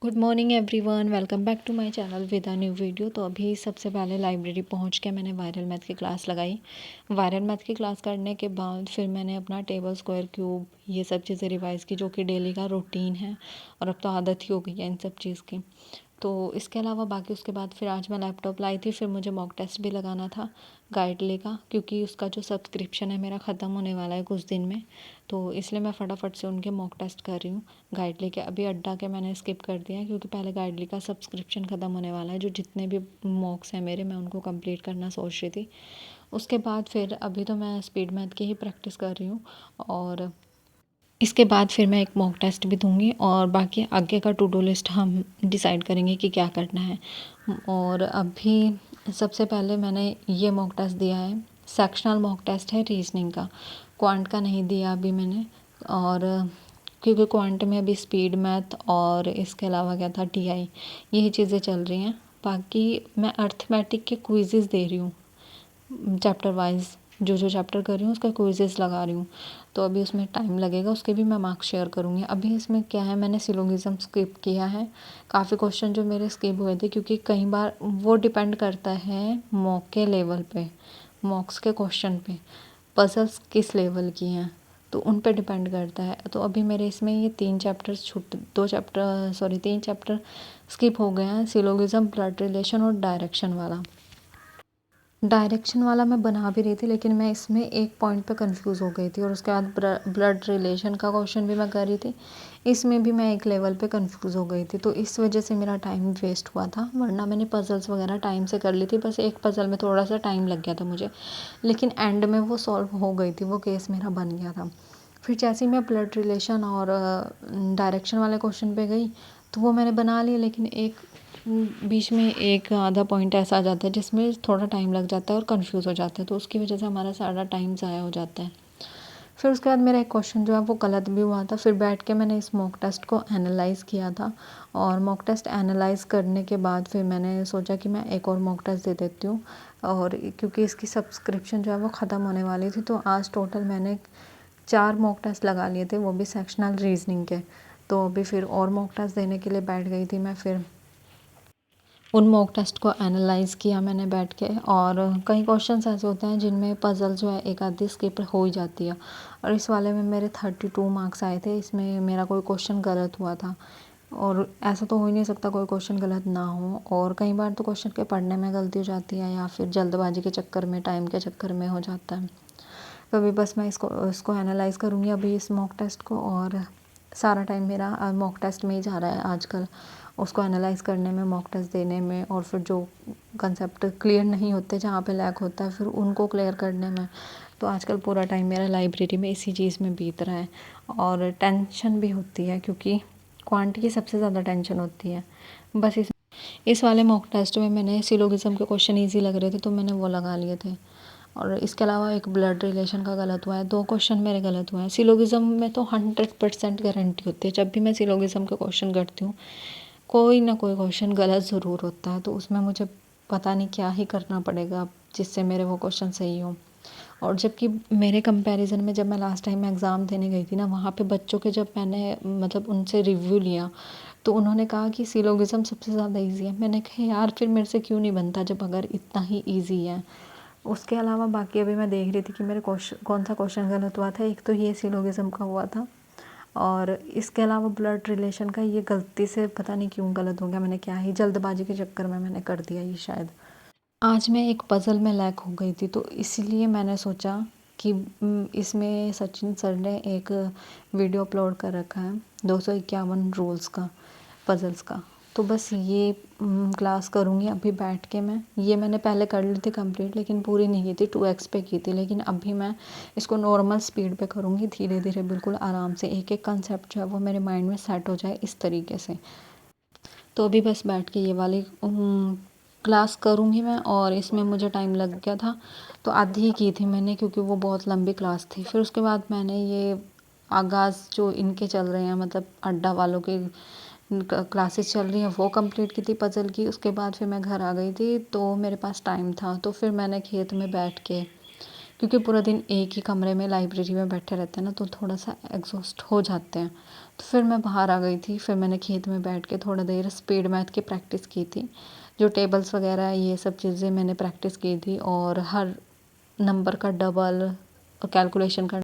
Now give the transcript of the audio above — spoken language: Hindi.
Good morning everyone, welcome back to my channel with a new video. तो अभी सबसे पहले लाइब्रेरी पहुंच के मैंने वायरल मैथ की क्लास लगाई। वायरल मैथ की क्लास करने के बाद फिर मैंने अपना टेबल स्क्वायर क्यूब ये सब चीज़ें रिवाइज़ की, जो कि डेली का रूटीन है और अब तो आदत ही हो गई है इन सब चीज़ की। तो इसके अलावा बाकी उसके बाद फिर आज मैं लैपटॉप लाई थी। फिर मुझे मॉक टेस्ट भी लगाना था गाइडली का, क्योंकि उसका जो सब्सक्रिप्शन है मेरा ख़त्म होने वाला है कुछ दिन में। तो इसलिए मैं फटाफट से उनके मॉक टेस्ट कर रही हूँ। गाइडली के अभी अड्डा के मैंने स्किप कर दिया है, क्योंकि पहले गाइडली का सब्सक्रिप्शन ख़त्म होने वाला है। जो जितने भी मॉक्स हैं मेरे, मैं उनको कंप्लीट करना सोच रही थी। उसके बाद फिर अभी तो मैं स्पीड मैथ की ही प्रैक्टिस कर रही हूँ, और इसके बाद फिर मैं एक मॉक टेस्ट भी दूंगी, और बाकी आगे का टू डू लिस्ट हम डिसाइड करेंगे कि क्या करना है। और अभी सबसे पहले मैंने ये मॉक टेस्ट दिया है, सेक्शनल मॉक टेस्ट है रीजनिंग का। क्वांट का नहीं दिया अभी मैंने, और क्योंकि क्वांट में अभी स्पीड मैथ और इसके अलावा क्या था, टीआई, यही चीज़ें चल रही हैं। बाकी मैं अर्थमेटिक के क्विज़ेस दे रही हूँ चैप्टर वाइज, जो जो चैप्टर कर रही हूँ उसका क्विजेस लगा रही हूँ। तो अभी उसमें टाइम लगेगा, उसके भी मैं मार्क्स शेयर करूँगी। अभी इसमें क्या है, मैंने सिलोगिज्म स्किप किया है। काफ़ी क्वेश्चन जो मेरे स्किप हुए थे, क्योंकि कई बार वो डिपेंड करता है मॉक के लेवल पे, मॉक्स के क्वेश्चन पे, पजल्स किस लेवल की हैं, तो उन पे डिपेंड करता है। तो अभी मेरे इसमें ये तीन चैप्टर स्किप हो गए हैं, सिलोगिज्म, ब्लड रिलेशन और डायरेक्शन वाला। डायरेक्शन वाला मैं बना भी रही थी, लेकिन मैं इसमें एक पॉइंट पे कंफ्यूज हो गई थी, और उसके बाद ब्लड रिलेशन का क्वेश्चन भी मैं कर रही थी। इसमें भी मैं एक लेवल पे कंफ्यूज हो गई थी, तो इस वजह से मेरा टाइम वेस्ट हुआ था। वरना मैंने पजल्स वगैरह टाइम से कर ली थी, बस एक पजल में थोड़ा सा टाइम लग गया था मुझे, लेकिन एंड में वो सॉल्व हो गई थी, वो केस मेरा बन गया था। फिर जैसे ही मैं ब्लड रिलेशन और डायरेक्शन वाले क्वेश्चन पे गई, तो वो मैंने बना लिया, लेकिन एक बीच में एक आधा पॉइंट ऐसा आ जाता है जिसमें थोड़ा टाइम लग जाता है और कंफ्यूज हो जाता है, तो उसकी वजह से हमारा सारा टाइम ज़ाया हो जाता है। फिर उसके बाद मेरा एक क्वेश्चन जो है वो गलत भी हुआ था। फिर बैठ के मैंने इस मॉक टेस्ट को एनालाइज़ किया था, और मॉक टेस्ट एनालाइज़ करने के बाद फिर मैंने सोचा कि मैं एक और मॉक टेस्ट दे देती हूँ। और क्योंकि इसकी सब्सक्रिप्शन जो है वो ख़त्म होने वाली थी, तो आज टोटल मैंने 4 मॉक टेस्ट लगा लिए थे, वो भी सेक्शनल रीजनिंग के। तो अभी फिर और मॉक टेस्ट देने के लिए बैठ गई थी मैं। फिर उन मॉक टेस्ट को एनालाइज़ किया मैंने बैठ के, और कई क्वेश्चंस ऐसे होते हैं जिनमें पजल जो है एक आधी स्किप हो ही जाती है, और इस वाले में मेरे 32 मार्क्स आए थे। इसमें मेरा कोई क्वेश्चन गलत हुआ था, और ऐसा तो हो ही नहीं सकता कोई क्वेश्चन गलत ना हो। और कई बार तो क्वेश्चन के पढ़ने में गलती हो जाती है, या फिर जल्दबाजी के चक्कर में, टाइम के चक्कर में हो जाता है। तो अभी बस मैं इसको एनालाइज़ करूँगी अभी इस मॉक टेस्ट को, और सारा टाइम मेरा मॉक टेस्ट में ही जा रहा है आजकल, उसको एनालाइज़ करने में, मॉक टेस्ट देने में, और फिर जो कंसेप्ट क्लियर नहीं होते, जहाँ पे लैक होता है, फिर उनको क्लियर करने में। तो आजकल पूरा टाइम मेरा लाइब्रेरी में इसी चीज़ में बीत रहा है। और टेंशन भी होती है, क्योंकि क्वांट की सबसे ज़्यादा टेंशन होती है। बस इस वाले मॉक टेस्ट में मैंने सिलोगिज्म के क्वेश्चन ईजी लग रहे थे, तो मैंने वो लगा लिए थे। और इसके अलावा एक ब्लड रिलेशन का गलत हुआ है, 2 क्वेश्चन मेरे गलत हुए हैं। सिलोगिज्म में तो 100% गारंटी होती है, जब भी मैं सिलोगिज्म के क्वेश्चन करती हूँ कोई ना कोई क्वेश्चन गलत ज़रूर होता है, तो उसमें मुझे पता नहीं क्या ही करना पड़ेगा जिससे मेरे वो क्वेश्चन सही हो। और जबकि मेरे कंपैरिजन में जब मैं लास्ट टाइम एग्ज़ाम देने गई थी ना, वहाँ पे बच्चों के जब मैंने मतलब उनसे रिव्यू लिया, तो उन्होंने कहा कि सिलोगिज्म सबसे ज़्यादा ईजी है। मैंने कहा यार फिर मेरे से क्यों नहीं बनता, जब अगर इतना ही ईजी है। उसके अलावा बाकी अभी मैं देख रही थी कि मेरे कौन सा क्वेश्चन गलत हुआ था। एक तो ये सिलोगिज्म का हुआ था, और इसके अलावा ब्लड रिलेशन का ये गलती से पता नहीं क्यों गलत हो गया, मैंने क्या ही जल्दबाजी के चक्कर में मैंने कर दिया ये शायद। आज मैं एक पज़ल में लैक हो गई थी, तो इसीलिए मैंने सोचा कि इसमें सचिन सर ने एक वीडियो अपलोड कर रखा है 251 रूल्स का, पज़ल्स का। तो बस ये क्लास करूँगी अभी बैठ के मैं। ये मैंने पहले कर ली थी कंप्लीट, लेकिन पूरी नहीं की थी, 2x पे की थी। लेकिन अभी मैं इसको नॉर्मल स्पीड पे करूँगी, धीरे धीरे, बिल्कुल आराम से, एक एक कंसेप्ट जो है वो मेरे माइंड में सेट हो जाए इस तरीके से। तो अभी बस बैठ के ये वाली क्लास करूँगी मैं, और इसमें मुझे टाइम लग गया था, तो आधी ही की थी मैंने, क्योंकि वो बहुत लंबी क्लास थी। फिर उसके बाद मैंने ये आगाज़ जो इनके चल रहे हैं, मतलब अड्डा वालों के क्लासेस चल रही हैं, वो कंप्लीट की थी पज़ल की। उसके बाद फिर मैं घर आ गई थी, तो मेरे पास टाइम था, तो फिर मैंने खेत में बैठ के क्योंकि पूरा दिन एक ही कमरे में लाइब्रेरी में बैठे रहते हैं ना, तो थोड़ा सा एग्जॉस्ट हो जाते हैं। तो फिर मैं बाहर आ गई थी, फिर मैंने खेत में बैठ के थोड़ा देर स्पीड मैथ की प्रैक्टिस की थी। जो टेबल्स वगैरह ये सब चीज़ें मैंने प्रैक्टिस की थी, और हर नंबर का डबल कैलकुलेशन करना